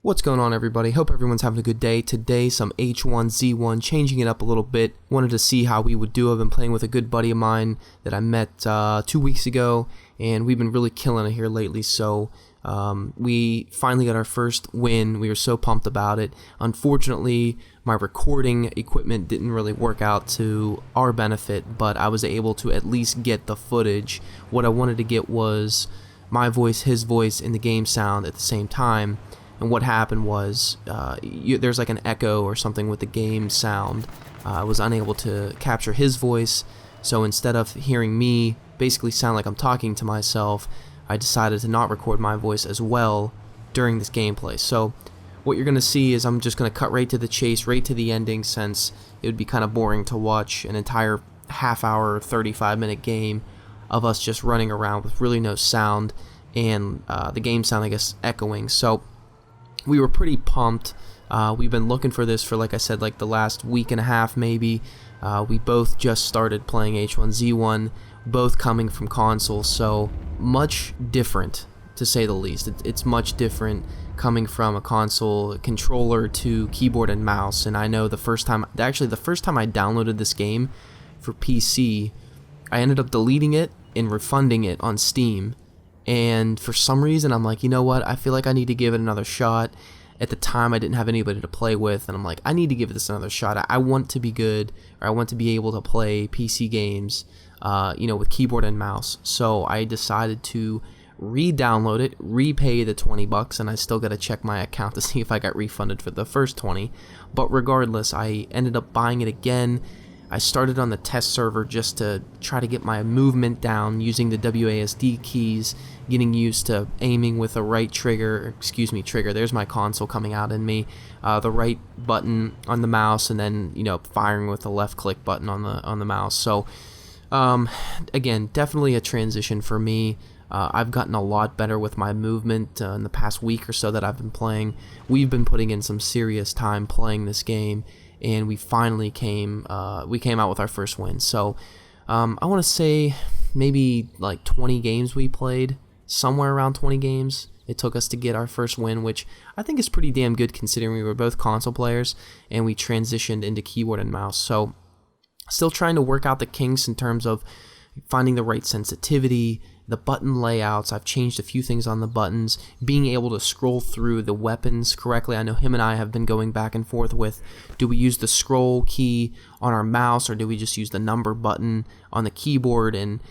What's going on, everybody? Hope everyone's having a good day. Today, some H1Z1, changing it up a little bit. Wanted to see how we would do. I've been playing with a good buddy of mine that I met 2 weeks ago, and we've been really killing it here lately. So we finally got our first win. We were so pumped about it. Unfortunately, my recording equipment didn't really work out to our benefit, but I was able to at least get the footage. What I wanted to get was my voice, his voice, and the game sound at the same time. And what happened was there's like an echo or something with the game sound. I was unable to capture his voice, so instead of hearing me basically sound like I'm talking to myself, I decided to not record my voice as well during this gameplay. So what you're going to see is I'm just going to cut right to the chase, right to the ending, since it would be kind of boring to watch an entire half-hour, 35-minute game of us just running around with really no sound and the game sound, I guess, echoing. So we were pretty pumped. We've been looking for this for, like I said, like the last week and a half maybe. We both just started playing H1Z1, both coming from console, so much different, to say the least. It's much different coming from a console controller to keyboard and mouse. And I know the first time I downloaded this game for PC, I ended up deleting it and refunding it on Steam. And for some reason, I'm like, you know what, I feel like I need to give it another shot. At the time, I didn't have anybody to play with, and I'm like, I need to give this another shot. I want to be good, or I want to be able to play PC games, with keyboard and mouse. So I decided to re-download it, repay the $20, and I still got to check my account to see if I got refunded for the first 20. But regardless, I ended up buying it again. I started on the test server just to try to get my movement down using the WASD keys, getting used to aiming with the right trigger, there's my console coming out in me, the right button on the mouse, and then, firing with the left click button on the mouse. So, again, definitely a transition for me. I've gotten a lot better with my movement in the past week or so that I've been playing. We've been putting in some serious time playing this game, and we finally came out with our first win. So I want to say maybe like 20 games we played, somewhere around 20 games it took us to get our first win, which I think is pretty damn good considering we were both console players and we transitioned into keyboard and mouse. So still trying to work out the kinks in terms of finding the right sensitivity, the button layouts. I've changed a few things on the buttons, being able to scroll through the weapons correctly. I know him and I have been going back and forth with, do we use the scroll key on our mouse or do we just use the number button on the keyboard? And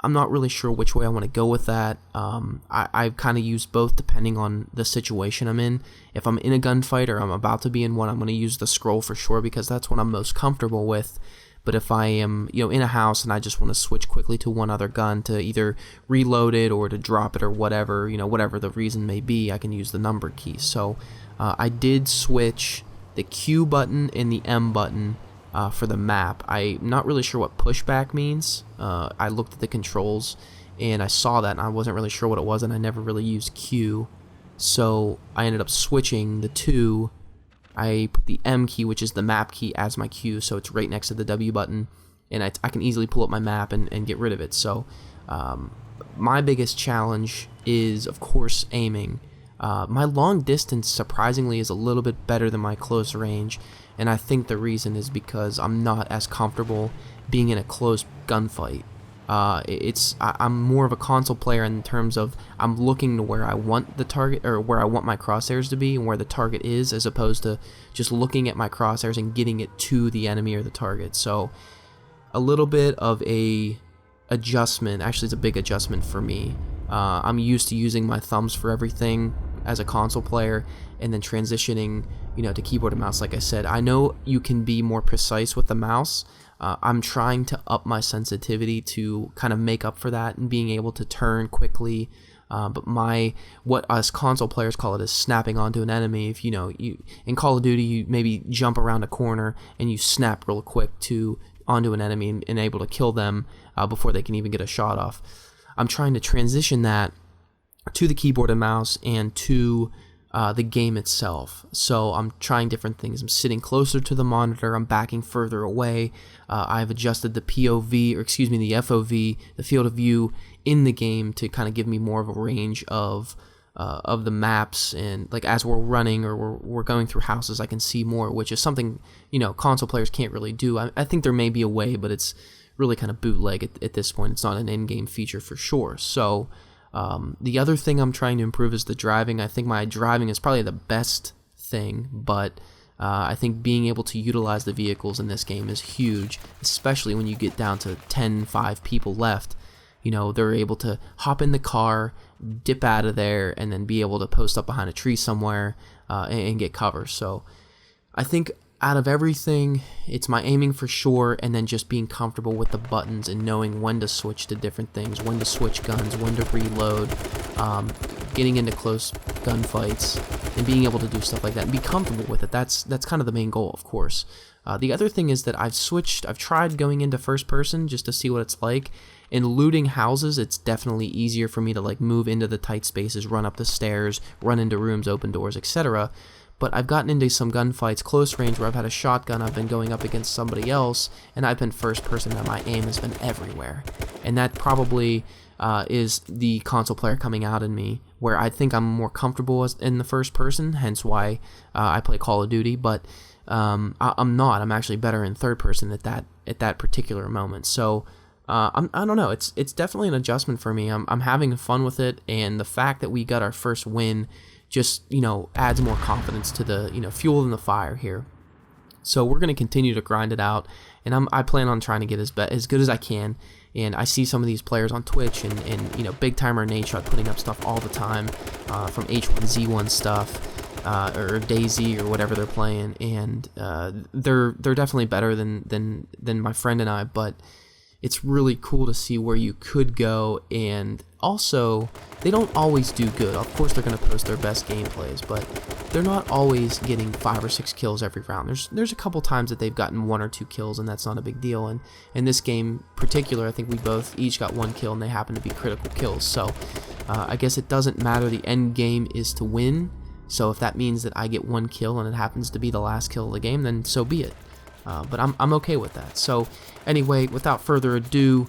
I'm not really sure which way I want to go with that. I kind of use both depending on the situation I'm in. If I'm in a gunfight or I'm about to be in one, I'm going to use the scroll for sure because that's what I'm most comfortable with. But if I am, in a house and I just want to switch quickly to one other gun to either reload it or to drop it or whatever, whatever the reason may be, I can use the number key. So I did switch the Q button and the M button for the map. I'm not really sure what pushback means. I looked at the controls and I saw that and I wasn't really sure what it was, and I never really used Q. So I ended up switching the two. I put the M key, which is the map key, as my Q, so it's right next to the W button, and I can easily pull up my map and get rid of it. So my biggest challenge is, of course, aiming. My long distance, surprisingly, is a little bit better than my close range, and I think the reason is because I'm not as comfortable being in a close gunfight. I'm more of a console player in terms of I'm looking to where I want the target or where I want my crosshairs to be and where the target is, as opposed to just looking at my crosshairs and getting it to the enemy or the target. So a little bit of a adjustment. Actually, it's a big adjustment for me. I'm used to using my thumbs for everything as a console player, and then transitioning, to keyboard and mouse. Like I said, I know you can be more precise with the mouse. I'm trying to up my sensitivity to kind of make up for that and being able to turn quickly. But what us console players call it is snapping onto an enemy. If you in Call of Duty, you maybe jump around a corner and you snap real quick onto an enemy and able to kill them before they can even get a shot off. I'm trying to transition that to the keyboard and mouse and to the game itself. So I'm trying different things. I'm sitting closer to the monitor. I'm backing further away. I've adjusted the POV, or excuse me, the FOV, the field of view in the game to kind of give me more of a range of the maps, and like as we're running or we're going through houses, I can see more, which is something, you know, console players can't really do. I think there may be a way, but it's really kind of bootleg at this point. It's not an in-game feature for sure. So the other thing I'm trying to improve is the driving. I think my driving is probably the best thing, but I think being able to utilize the vehicles in this game is huge, especially when you get down to 10, 5 people left. You know, they're able to hop in the car, dip out of there, and then be able to post up behind a tree somewhere and get cover. So I think out of everything, it's my aiming for sure, and then just being comfortable with the buttons and knowing when to switch to different things, when to switch guns, when to reload, getting into close gunfights, and being able to do stuff like that and be comfortable with it. That's kind of the main goal, of course. The other thing is that I've tried going into first person just to see what it's like. In looting houses, it's definitely easier for me to like move into the tight spaces, run up the stairs, run into rooms, open doors, etc. But I've gotten into some gunfights close range where I've had a shotgun, I've been going up against somebody else, and I've been first person, and my aim has been everywhere. And that probably is the console player coming out in me, where I think I'm more comfortable in the first person, hence why I play Call of Duty, but I'm not. I'm actually better in third person at that particular moment. So I don't know. It's definitely an adjustment for me. I'm having fun with it, and the fact that we got our first win just, you know, adds more confidence to the, you know, fuel in the fire here. So we're going to continue to grind it out, and I plan on trying to get as good as I can. And I see some of these players on Twitch and you know, Big Timer Nadeshot putting up stuff all the time from H1Z1 stuff or DayZ or whatever they're playing, and they're definitely better than my friend and I, but it's really cool to see where you could go. And also, they don't always do good. Of course, they're going to post their best gameplays, but they're not always getting 5 or 6 kills every round. There's a couple times that they've gotten 1 or 2 kills, and that's not a big deal. And in this game in particular, I think we both each got 1 kill, and they happen to be critical kills. So I guess it doesn't matter. The end game is to win. So if that means that I get 1 kill and it happens to be the last kill of the game, then so be it. But I'm okay with that. So anyway, without further ado,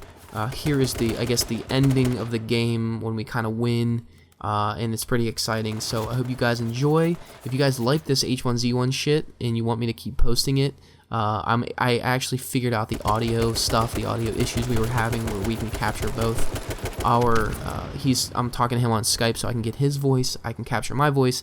here is the ending of the game when we kind of win, and it's pretty exciting. So I hope you guys enjoy. If you guys like this H1Z1 shit and you want me to keep posting it, I actually figured out the audio stuff, the audio issues we were having, where we can capture both our I'm talking to him on Skype, so I can get his voice, I can capture my voice,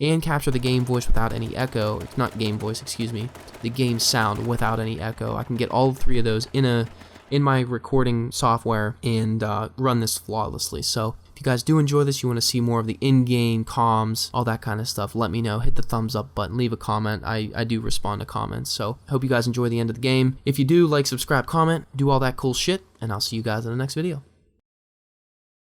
and capture the game voice without any echo. Not game voice, excuse me, the game sound without any echo. I can get all 3 of those in my recording software and run this flawlessly. So if you guys do enjoy this, you want to see more of the in-game comms, all that kind of stuff, let me know. Hit the thumbs up button, leave a comment. I do respond to comments. So hope you guys enjoy the end of the game. If you do, like, subscribe, comment, do all that cool shit, and I'll see you guys in the next video.